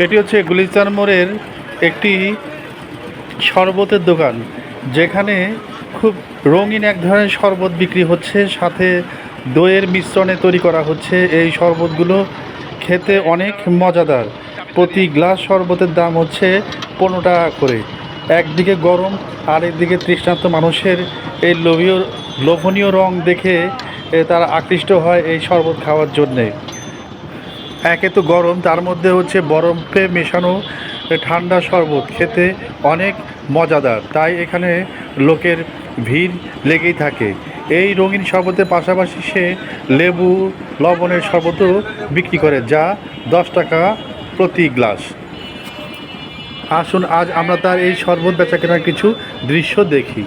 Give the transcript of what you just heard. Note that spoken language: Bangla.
এটি হচ্ছে গুলিস্তান মোড়ের একটি শরবতের দোকান, যেখানে খুব রঙিন এক ধরনের শরবত বিক্রি হচ্ছে, সাথে দইয়ের মিশ্রণে তৈরি করা হচ্ছে। এই শরবতগুলো খেতে অনেক মজাদার। প্রতি গ্লাস শরবতের দাম হচ্ছে 15 টাকা করে। একদিকে গরম আর একদিকে তৃষ্ণার্ত মানুষের এই লোভনীয় রং দেখে তারা আকৃষ্ট হয় এই শরবত খাওয়ার জন্যে। একে তো গরম, তার মধ্যে হচ্ছে বরফে মেশানো ঠান্ডা শরবত, খেতে অনেক মজাদার, তাই এখানে লোকের ভিড় লেগেই থাকে। এই রঙিন শরবতের পাশাপাশি সে লেবু লবণের শরবতও বিক্রি করে, যা 10 টাকা প্রতি গ্লাস। আসুন আজ আমরা তার এই শরবত বেচাকেনার কিছু দৃশ্য দেখি।